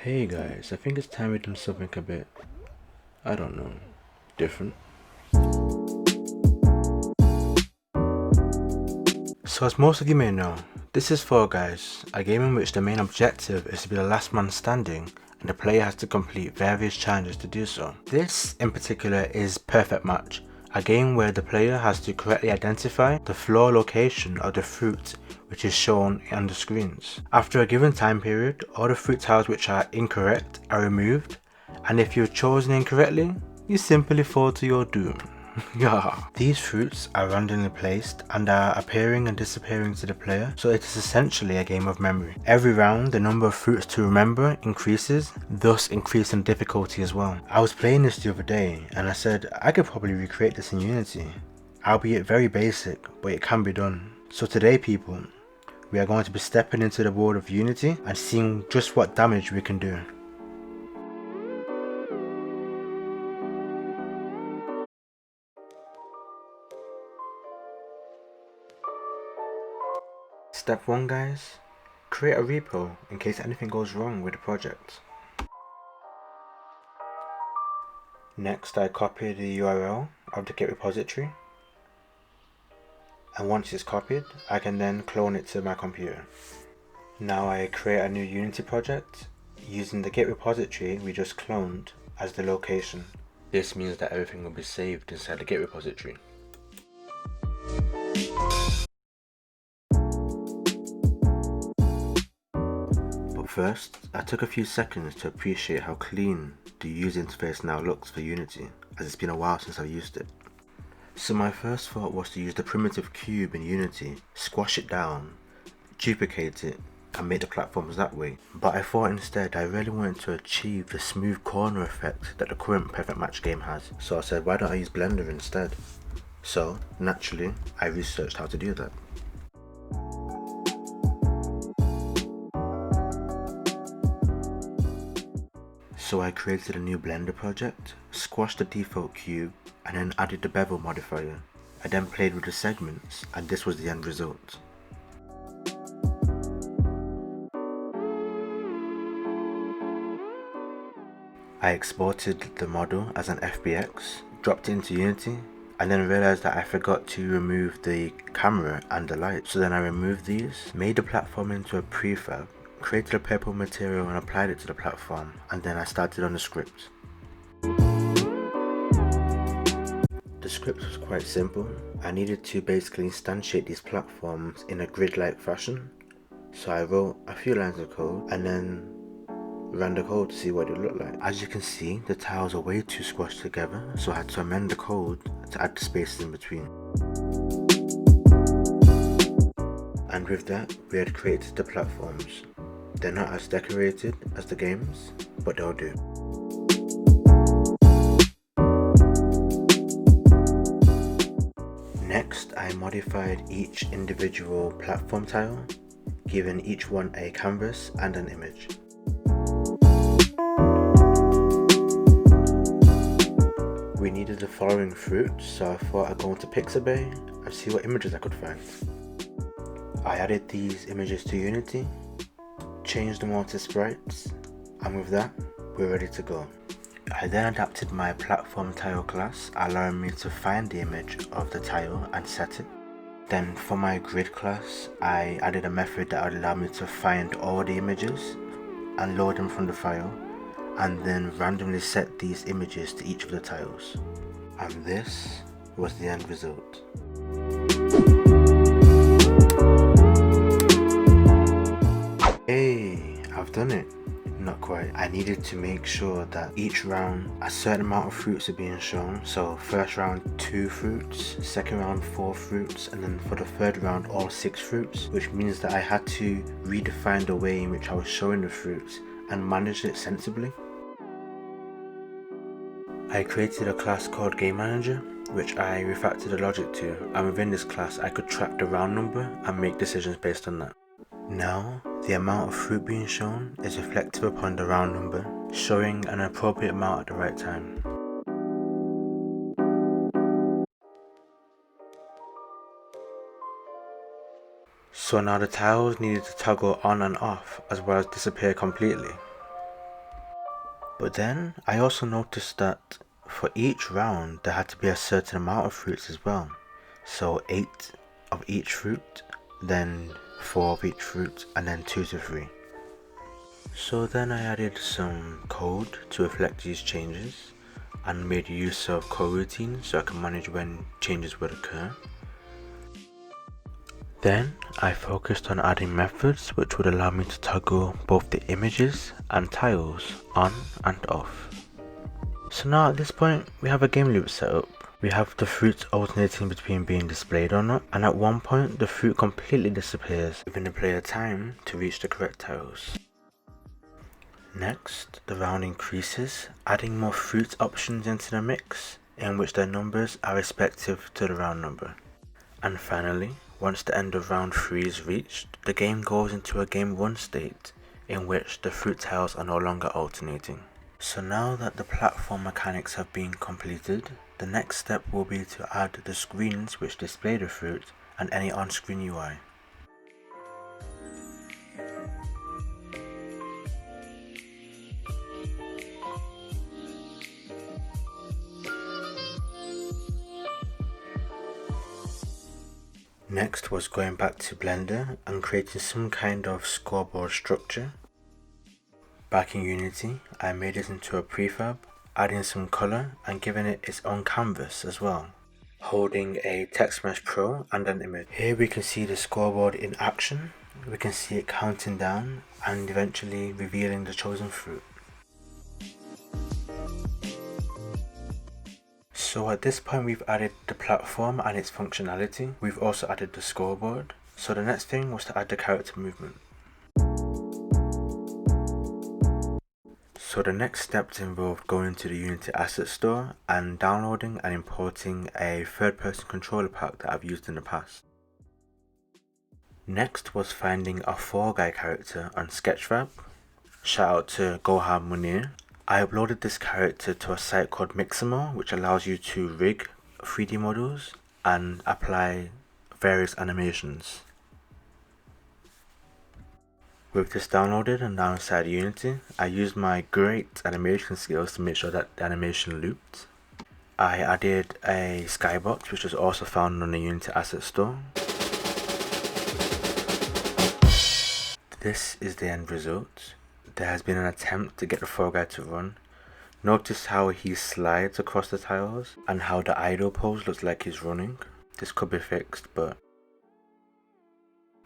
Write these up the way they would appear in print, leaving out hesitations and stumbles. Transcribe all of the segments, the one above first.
Hey guys, I think it's time we do something a bit, I don't know, different. So as most of you may know, this is Fall Guys, a game in which the main objective is to be the last man standing and the player has to complete various challenges to do so. This in particular is Perfect Match, a game where the player has to correctly identify the floor location of the fruit which is shown on the screens. After a given time period, all the fruit tiles which are incorrect are removed, and if you've chosen incorrectly, you simply fall to your doom. Yeah. These fruits are randomly placed and are appearing and disappearing to the player, so it is essentially a game of memory. Every round the number of fruits to remember increases, thus increasing difficulty as well. I was playing this the other day and I said I could probably recreate this in Unity, albeit very basic, but it can be done. So today people, we are going to be stepping into the world of Unity and seeing just what damage we can do. Step 1 guys, create a repo in case anything goes wrong with the project. Next I copy the URL of the Git repository, and once it's copied I can then clone it to my computer. Now I create a new Unity project using the Git repository we just cloned as the location. This means that everything will be saved inside the Git repository. First, I took a few seconds to appreciate how clean the user interface now looks for Unity, as it's been a while since I've used it. So my first thought was to use the primitive cube in Unity, squash it down, duplicate it, and make the platforms that way. But I thought instead I really wanted to achieve the smooth corner effect that the current Perfect Match game has. So I said, why don't I use Blender instead? So naturally, I researched how to do that. So I created a new Blender project, squashed the default cube, and then added the bevel modifier. I then played with the segments, and this was the end result. I exported the model as an FBX, dropped it into Unity, and then realized that I forgot to remove the camera and the light. So then I removed these, made the platform into a prefab, created a purple material and applied it to the platform, and then I started on the script. The script was quite simple. I needed to basically instantiate these platforms in a grid-like fashion, so I wrote a few lines of code and then ran the code to see what it would look like. As you can see, the tiles are way too squashed together, so I had to amend the code to add the spaces in between. And with that, we had created the platforms. They're not as decorated as the games, but they'll do. Next, I modified each individual platform tile, giving each one a canvas and an image. We needed the following fruits, so I thought I'd go into Pixabay and see what images I could find. I added these images to Unity, changed them all to sprites, and with that, we're ready to go. I then adapted my platform tile class, allowing me to find the image of the tile and set it. Then for my grid class, I added a method that would allow me to find all the images and load them from the file, and then randomly set these images to each of the tiles. And this was the end result. Hey, I've done it. Not quite. I needed to make sure that each round a certain amount of fruits are being shown. So first round 2 fruits, second round 4 fruits, and then for the third round all 6 fruits, which means that I had to redefine the way in which I was showing the fruits and manage it sensibly. I created a class called Game Manager, which I refactored the logic to, and within this class I could track the round number and make decisions based on that. Now, the amount of fruit being shown is reflective upon the round number, showing an appropriate amount at the right time. So now the tiles needed to toggle on and off as well as disappear completely. But then I also noticed that for each round there had to be a certain amount of fruits as well. So 8 of each fruit, then 4 of each fruit, and then 2 to 3. So then I added some code to reflect these changes and made use of coroutines so I can manage when changes would occur. Then I focused on adding methods which would allow me to toggle both the images and tiles on and off. So now at this point we have a game loop set up. We have the fruit alternating between being displayed or not, and at one point the fruit completely disappears, giving the player time to reach the correct tiles. Next, the round increases, adding more fruit options into the mix, in which their numbers are respective to the round number. And finally, once the end of round 3 is reached, the game goes into a game 1 state, in which the fruit tiles are no longer alternating. So now that the platform mechanics have been completed, the next step will be to add the screens which display the fruit and any on-screen UI. Next was going back to Blender and creating some kind of scoreboard structure. Back in Unity, I made it into a prefab, adding some color and giving it its own canvas as well, holding a text mesh pro and an image. Here we can see the scoreboard in action. We can see it counting down and eventually revealing the chosen fruit. So at this point we've added the platform and its functionality. We've also added the scoreboard. So the next thing was to add the character movement. So the next steps involved going to the Unity Asset Store and downloading and importing a third-person controller pack that I've used in the past. Next was finding a Fall Guy character on Sketchfab. Shout out to Goham Munir. I uploaded this character to a site called Mixamo, which allows you to rig 3D models and apply various animations. With this downloaded and now inside Unity, I used my great animation skills to make sure that the animation looped. I added a skybox, which was also found on the Unity Asset Store. This is the end result. There has been an attempt to get the Fall Guy to run. Notice how he slides across the tiles and how the idle pose looks like he's running. This could be fixed, but...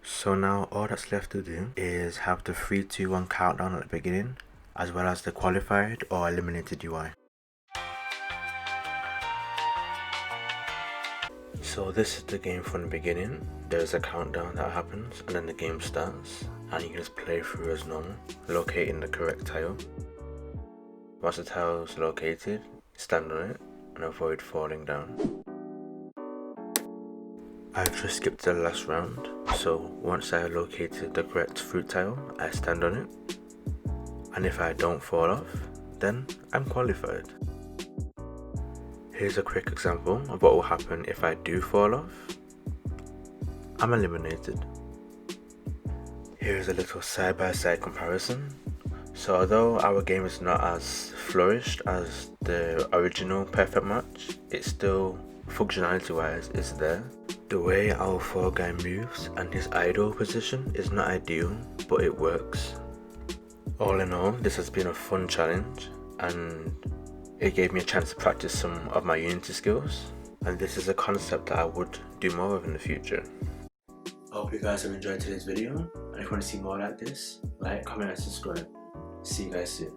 So now all that's left to do is have the 3, 2, 1 countdown at the beginning, as well as the qualified or eliminated UI. So this is the game from the beginning. There's a countdown that happens and then the game starts, and you can just play through as normal, locating the correct tile. Once the tile is located, stand on it and avoid falling down. I've just skipped the last round, so once I located the correct fruit tile, I stand on it, and if I don't fall off, then I'm qualified. Here's a quick example of what will happen if I do fall off. I'm eliminated. Here's a little side-by-side comparison. So although our game is not as flourished as the original Perfect Match, it's still, functionality wise, is there. The way our Fall Guy moves and his idle position is not ideal, but it works. All in all, this has been a fun challenge, and it gave me a chance to practice some of my Unity skills, and this is a concept that I would do more of in the future. I hope you guys have enjoyed today's video, and if you want to see more like this, like, comment and subscribe. See you guys soon.